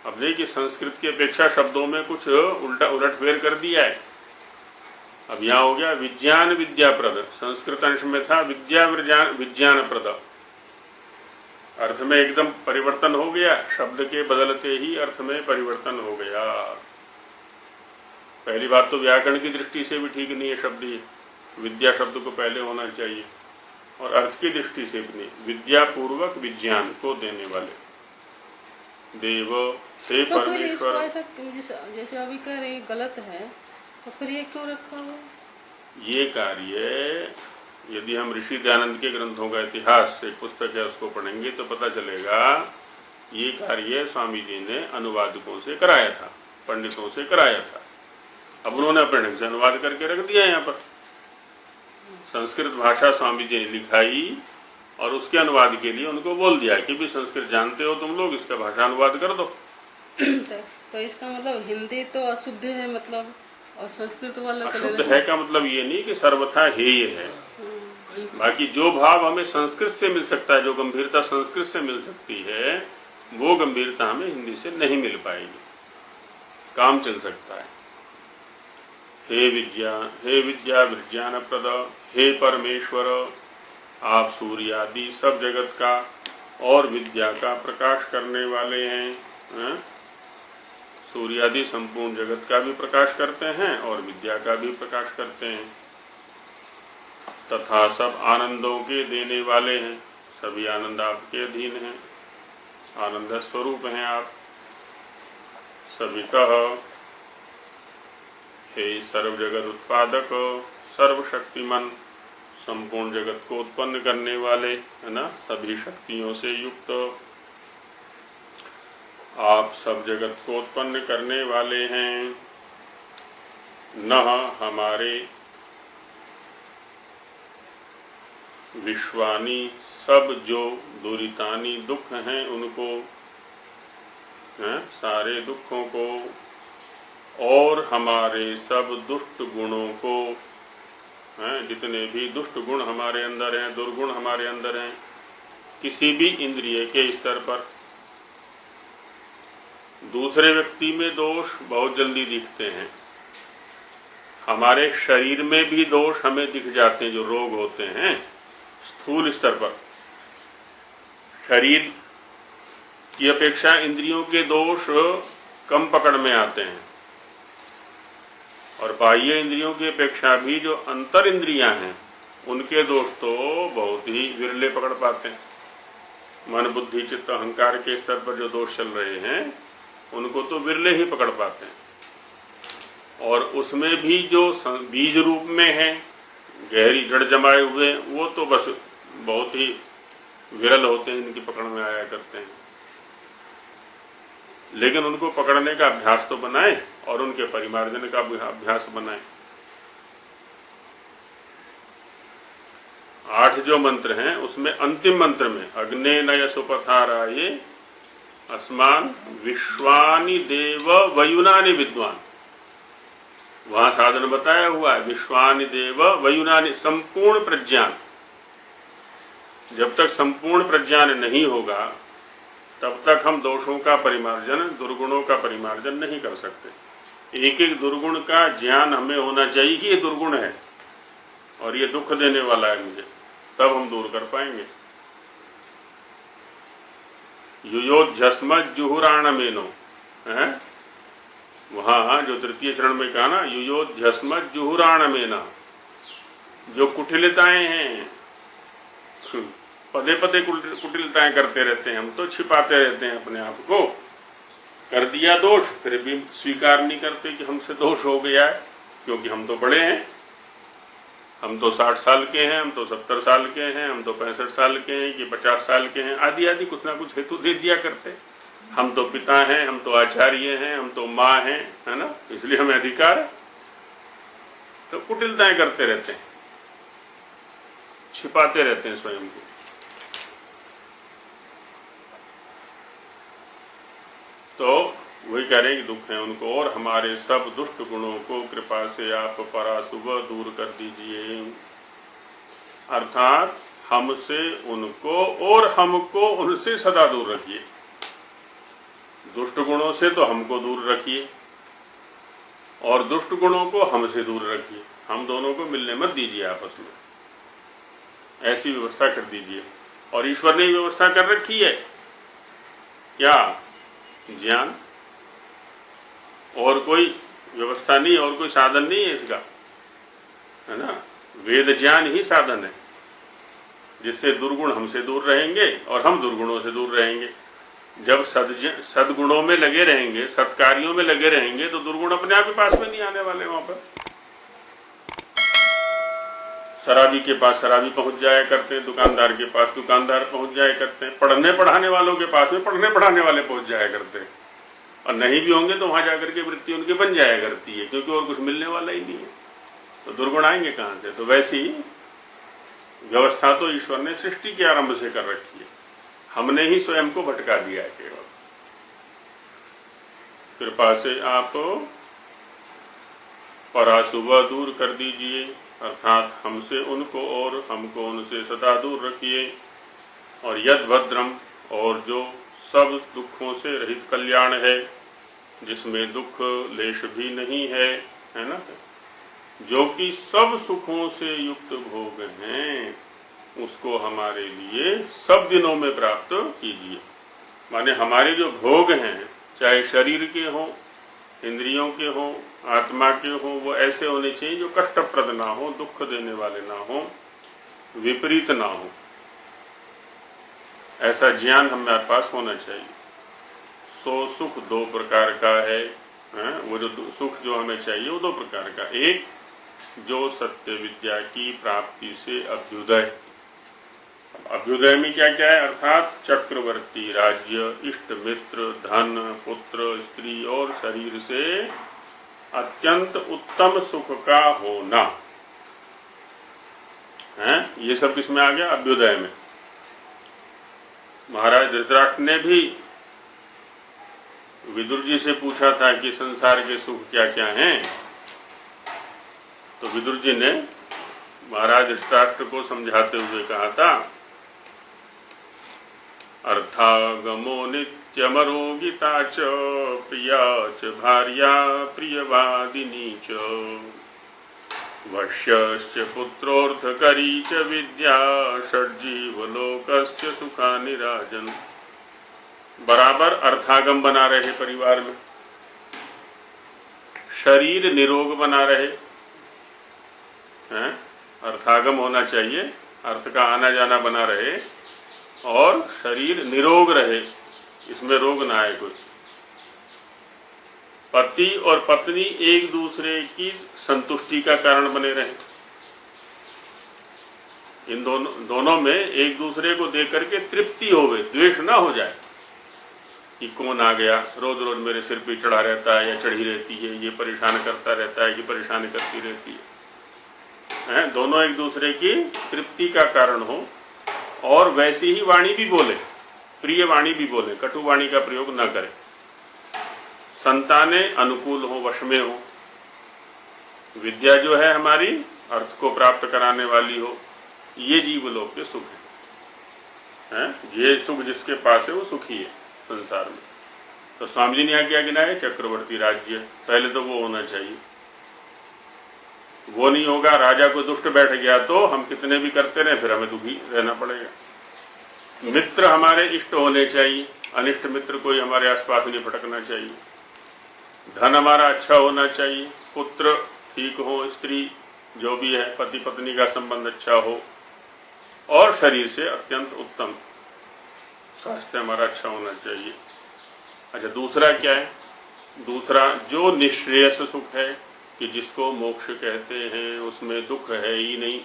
अब देखिए संस्कृत की अपेक्षा शब्दों में कुछ उलटफेर कर दिया है। अब यहाँ हो गया विज्ञान विद्याप्रद, संस्कृत अंश में था विद्या विज्ञानप्रद। अर्थ में एकदम परिवर्तन हो गया, शब्द के बदलते ही अर्थ में परिवर्तन हो गया। पहली बात तो व्याकरण की दृष्टि से भी ठीक नहीं है शब्द ये, विद्या शब्द को पहले होना चाहिए, और अर्थ की दृष्टि से भी नहीं, विद्या पूर्वक विज्ञान को देने वाले देव से तो फिर इसको परमेश्वर। ऐसा जैसे अभी कह रहे गलत है, तो फिर ये क्यों रखा हुआ? ये कार्य यदि हम ऋषि दयानंद के ग्रंथों का इतिहास, एक पुस्तक है उसको पढ़ेंगे तो पता चलेगा ये कार्य स्वामी जी ने अनुवादकों से कराया था, पंडितों से कराया था। अब उन्होंने अपने ढंग से अनुवाद करके रख दिया यहाँ पर। संस्कृत भाषा स्वामी जी ने लिखाई और उसके अनुवाद के लिए उनको बोल दिया कि भी संस्कृत जानते हो तुम लोग, इसका भाषा अनुवाद कर दो। तो इसका मतलब हिंदी तो अशुद्ध है मतलब, और संस्कृत वाला अशुद्ध है का मतलब ये नहीं कि सर्वथा हेय है। बाकी जो भाव हमें संस्कृत से मिल सकता है, जो गंभीरता संस्कृत से मिल सकती है, वो गंभीरता हमें हिंदी से नहीं मिल पाएगी। काम चल सकता है। हे विद्या विज्ञान प्रद, हे परमेश्वर, आप सूर्य आदि सब जगत का और विद्या का प्रकाश करने वाले हैं। सूर्य आदि संपूर्ण जगत का भी प्रकाश करते हैं और विद्या का भी प्रकाश करते हैं, तथा सब आनंदों के देने वाले हैं। सभी आनंद आपके अधीन हैं, आनंद स्वरूप हैं आप। सवितः, हे सर्व जगत उत्पादक, सर्वशक्तिमान, संपूर्ण जगत को उत्पन्न करने वाले, है ना, सभी शक्तियों से युक्त आप सब जगत को उत्पन्न करने वाले हैं। न हमारे विश्वानी, सब जो दुरितानी दुख हैं उनको, सारे दुखों को, और हमारे सब दुष्ट गुणों को, जितने भी दुष्ट गुण हमारे अंदर हैं, दुर्गुण हमारे अंदर हैं, किसी भी इंद्रिय के स्तर पर। दूसरे व्यक्ति में दोष बहुत जल्दी दिखते हैं, हमारे शरीर में भी दोष हमें दिख जाते हैं, जो रोग होते हैं स्थूल स्तर पर। शरीर की अपेक्षा इंद्रियों के दोष कम पकड़ में आते हैं, और बाह्य इंद्रियों की अपेक्षा भी जो अंतर इंद्रियां हैं उनके दोष तो बहुत ही विरले पकड़ पाते हैं। मन बुद्धि चित्त अहंकार के स्तर पर जो दोष चल रहे हैं उनको तो विरले ही पकड़ पाते हैं, और उसमें भी जो बीज रूप में है, गहरी जड़ जमाए हुए, वो तो बस बहुत ही विरल होते हैं, इनकी पकड़ में आया करते हैं। लेकिन उनको पकड़ने का अभ्यास तो बनाए और उनके परिमार्जन का अभ्यास बनाए। 8 जो मंत्र हैं उसमें अंतिम मंत्र में अग्ने नय सुपथाराये अस्मान विश्वानि देव वयुनानि विद्वान, वहां साधन बताया हुआ है। विश्वानि देव वयुनानि, संपूर्ण प्रज्ञान। जब तक संपूर्ण प्रज्ञान नहीं होगा तब तक हम दोषों का परिमार्जन, दुर्गुणों का परिमार्जन नहीं कर सकते। एक एक दुर्गुण का ज्ञान हमें होना चाहिए कि ये दुर्गुण है और ये दुख देने वाला है मुझे, तब हम दूर कर पाएंगे। युयोध्यस्म जुहुराणमेनो, वहां जो तृतीय चरण में कहा ना, युयोध्यस्म जुहुराणमेना, जो कुटिलताएं हैं, पदे पदे कुटिलताएं करते रहते हैं, हम तो छिपाते रहते हैं अपने आप को। कर दिया दोष फिर भी स्वीकार नहीं करते कि हमसे दोष हो गया है, क्योंकि हम तो बड़े हैं, हम तो 60 साल के हैं, हम तो 70 साल के हैं, हम तो 65 साल के हैं, कि 50 साल के हैं, आदि आदि कुछ ना कुछ हेतु दे दिया करते। हम तो पिता हैं, हम तो आचार्य हैं, हम तो माँ हैं, है ना, इसलिए हमें अधिकार है। तो कुटिलताएं करते रहते हैं, छिपाते रहते हैं स्वयं को। तो वही कह रहे हैं कि दुख है उनको, और हमारे सब दुष्ट गुणों को कृपा से आप पराशुभ दूर कर दीजिए। अर्थात हमसे उनको और हमको उनसे सदा दूर रखिए। दुष्ट गुणों से तो हमको दूर रखिए और दुष्ट गुणों को हमसे दूर रखिए। हम दोनों को मिलने मत दीजिए आपस में, ऐसी व्यवस्था कर दीजिए। और ईश्वर ने व्यवस्था कर रखी है क्या? ज्ञान, और कोई व्यवस्था नहीं, और कोई साधन नहीं है इसका, है ना। वेद ज्ञान ही साधन है। जिससे दुर्गुण हमसे दूर रहेंगे और हम दुर्गुणों से दूर रहेंगे। जब सद्गुणों में लगे रहेंगे, सत्कार्यों में लगे रहेंगे, तो दुर्गुण अपने आप ही पास में नहीं आने वाले। वहां पर शराबी के पास शराबी पहुंच जाया करते हैं, दुकानदार के पास दुकानदार पहुंच जाया करते हैं, पढ़ने पढ़ाने वालों के पास में पढ़ने पढ़ाने वाले पहुंच जाया करते हैं, और नहीं भी होंगे तो वहां जाकर के वृत्ति उनकी बन जाया करती है, क्योंकि और कुछ मिलने वाला ही नहीं है, तो दुर्गुण आएंगे कहां से। तो वैसी व्यवस्था तो ईश्वर ने सृष्टि के आरंभ से कर रखी है, हमने ही स्वयं को भटका दिया है। केवल कृपा से आप पराशुभ दूर कर दीजिए, अर्थात हमसे उनको और हमको उनसे सदा दूर रखिए। और यद भद्रम, और जो सब दुखों से रहित कल्याण है, जिसमें दुख लेश भी नहीं है ना, जो कि सब सुखों से युक्त भोग हैं, उसको हमारे लिए सब दिनों में प्राप्त कीजिए। माने हमारे जो भोग हैं, चाहे शरीर के हों, इंद्रियों के हों, आत्मा के हों, वो ऐसे होने चाहिए जो कष्टप्रद ना हो, दुख देने वाले ना हो, विपरीत ना हो। ऐसा ज्ञान हमारे पास होना चाहिए। सो सुख दो प्रकार का है, वो जो सुख जो हमें चाहिए वो दो प्रकार का। एक जो सत्य विद्या की प्राप्ति से अभ्युदय, अभ्युदय में क्या क्या है, अर्थात चक्रवर्ती राज्य, इष्ट मित्र, धन, पुत्र, स्त्री और शरीर से अत्यंत उत्तम सुख का होना है। ये सब किसमें आ गया, अभ्युदय में। महाराज धृतराष्ट्र ने भी विदुर जी से पूछा था कि संसार के सुख क्या क्या हैं, तो विदुर जी ने महाराज धृतराष्ट्र को समझाते हुए कहा था, अर्थागमो नित्यमरो गीता च प्रिया च भार्या प्रियवादिनी च वश्यश्च पुत्रोर्थकरी च विद्या षड्जीवलोकस्य सुखानि राजन्। बराबर अर्थागम बना रहे परिवार में, शरीर निरोग बना रहे हैं, अर्थागम होना चाहिए, अर्थ का आना जाना बना रहे, और शरीर निरोग रहे, इसमें रोग ना आए कोई। पति और पत्नी एक दूसरे की संतुष्टि का कारण बने रहे, इन दोनों में एक दूसरे को देख करके तृप्ति होवे, द्वेष ना हो जाए कि कौन आ गया, रोज रोज मेरे सिर पे चढ़ा रहता है या चढ़ी रहती है, ये परेशान करता रहता है कि परेशान करती रहती है। दोनों एक दूसरे की तृप्ति का कारण हो, और वैसी ही वाणी भी बोले, प्रिय वाणी भी बोले, कटु वाणी का प्रयोग न करें, संतानें अनुकूल हो, वश में हो, विद्या जो है हमारी अर्थ को प्राप्त कराने वाली हो, ये जीवलोक के सुख है। ये सुख जिसके पास है वो सुखी है संसार में। तो स्वामी जी ने यहाँ क्या गिनाया, चक्रवर्ती राज्य, पहले तो वो होना चाहिए। वो नहीं होगा, राजा को दुष्ट बैठ गया तो हम कितने भी करते रहे, फिर हमें दुखी रहना पड़ेगा। मित्र हमारे इष्ट होने चाहिए, अनिष्ट मित्र कोई हमारे आसपास नहीं भटकना चाहिए। धन हमारा अच्छा होना चाहिए, पुत्र ठीक हो, स्त्री जो भी है, पति पत्नी का संबंध अच्छा हो, और शरीर से अत्यंत उत्तम स्वास्थ्य हमारा अच्छा होना चाहिए। अच्छा, दूसरा क्या है, दूसरा जो निश्रेयस सुख है, कि जिसको मोक्ष कहते हैं, उसमें दुख है ही नहीं,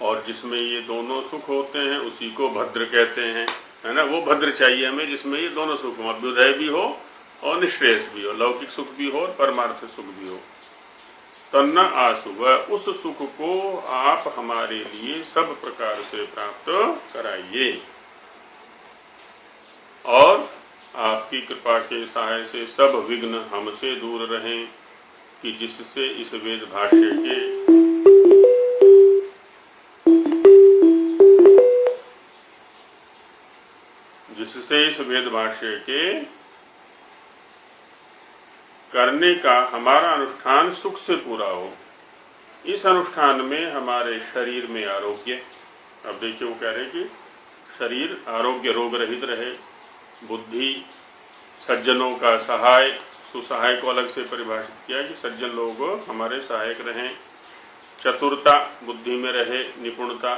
और जिसमें ये दोनों सुख होते हैं उसी को भद्र कहते हैं, है ना। वो भद्र चाहिए हमें जिसमें ये दोनों सुख हो, अभ्युदय भी हो और निश्रेयस भी हो, लौकिक सुख भी हो और परमार्थ सुख भी हो। तन्ना आसु, वह उस सुख को आप हमारे लिए सब प्रकार से प्राप्त कराइए, और आपकी कृपा के सहाय से सब विघ्न हमसे दूर रहें, कि जिससे इस वेद भाष्य के करने का हमारा अनुष्ठान सुख से पूरा हो। इस अनुष्ठान में हमारे शरीर में आरोग्य, अब देखिए वो कह रहे कि शरीर आरोग्य रोग रहित रहे, बुद्धि सज्जनों का सहाय, सुसहाय को अलग से परिभाषित किया कि सज्जन लोग हमारे सहायक रहें, चतुरता बुद्धि में रहे, निपुणता,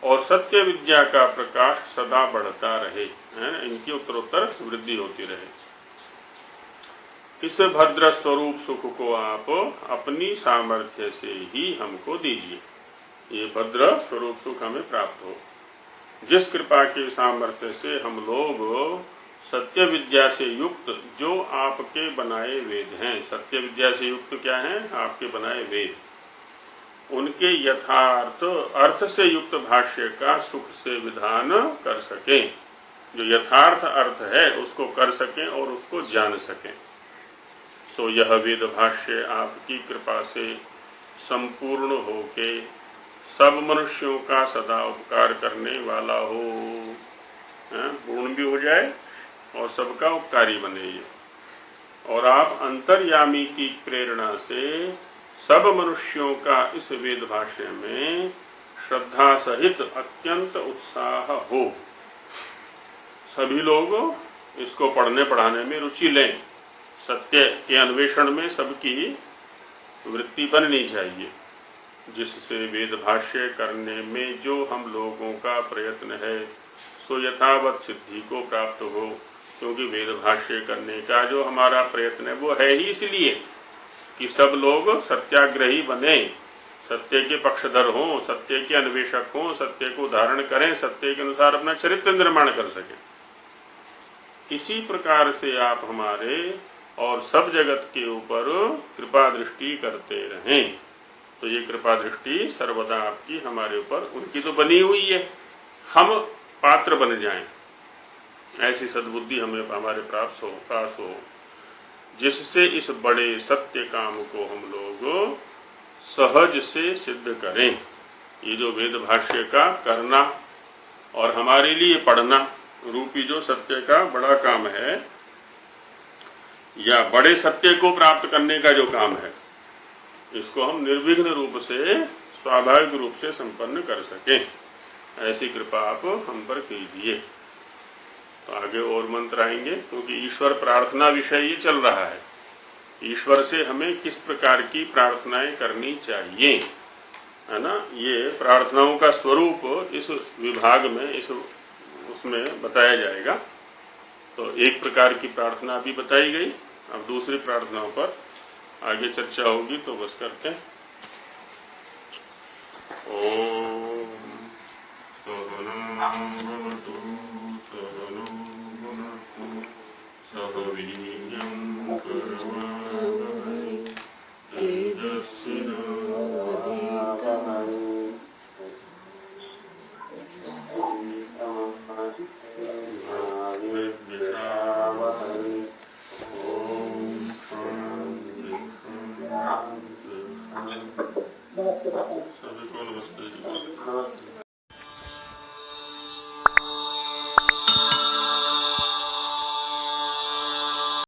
और सत्य विद्या का प्रकाश सदा बढ़ता रहे, है इनकी उत्तरोत्तर वृद्धि होती रहे। इस भद्र स्वरूप सुख को आप अपनी सामर्थ्य से ही हमको दीजिए। ये भद्र स्वरूप सुख हमें प्राप्त हो, जिस कृपा के सामर्थ्य से हम लोग सत्य विद्या से युक्त जो आपके बनाए वेद हैं, सत्य विद्या से युक्त क्या है? आपके बनाए वेद, उनके यथार्थ अर्थ से युक्त भाष्य का सुख से विधान कर सकें। जो यथार्थ अर्थ है उसको कर सकें और उसको जान सकें। सो यह वेद भाष्य आपकी कृपा से संपूर्ण होके सब मनुष्यों का सदा उपकार करने वाला हो, पूर्ण भी हो जाए और सबका उपकारी बने ये। और आप अंतर्यामी की प्रेरणा से सब मनुष्यों का इस वेद भाष्य में श्रद्धा सहित अत्यंत उत्साह हो। सभी लोग इसको पढ़ने पढ़ाने में रुचि लें। सत्य के अन्वेषण में सबकी वृत्ति बननी चाहिए, जिससे वेद भाष्य करने में जो हम लोगों का प्रयत्न है सो यथावत सिद्धि को प्राप्त हो। क्योंकि वेद भाष्य करने का जो हमारा प्रयत्न है वो है ही इसलिए कि सब लोग सत्याग्रही बने, सत्य के पक्षधर हों, सत्य के अन्वेषक हों, सत्य को धारण करें, सत्य के अनुसार अपना चरित्र निर्माण कर सकें। इसी प्रकार से आप हमारे और सब जगत के ऊपर कृपा दृष्टि करते रहें। तो ये कृपा दृष्टि सर्वदा आपकी हमारे ऊपर, उनकी तो बनी हुई है, हम पात्र बन जाएं, ऐसी सद्बुद्धि हमें हमारे प्राप्त हो, जिससे इस बड़े सत्य काम को हम लोग सहज से सिद्ध करें। ये जो वेद भाष्य का करना और हमारे लिए पढ़ना रूपी जो सत्य का बड़ा काम है, या बड़े सत्य को प्राप्त करने का जो काम है, इसको हम निर्विघ्न रूप से स्वाभाविक रूप से संपन्न कर सकें, ऐसी कृपा आप हम पर कीजिए। तो आगे और मंत्र आएंगे, क्योंकि ईश्वर प्रार्थना विषय ये चल रहा है। ईश्वर से हमें किस प्रकार की प्रार्थनाएं करनी चाहिए, है ना। ये प्रार्थनाओं का स्वरूप इस विभाग में उसमें बताया जाएगा। तो एक प्रकार की प्रार्थना भी बताई गई, अब दूसरी प्रार्थनाओं पर आगे चर्चा होगी, तो बस करते हैं। ओम सहनावतु सहनो भुनक्तु सह वीर्यं करवावहै तेजस्विनावधीतमस्तु सभी को नमस्ते।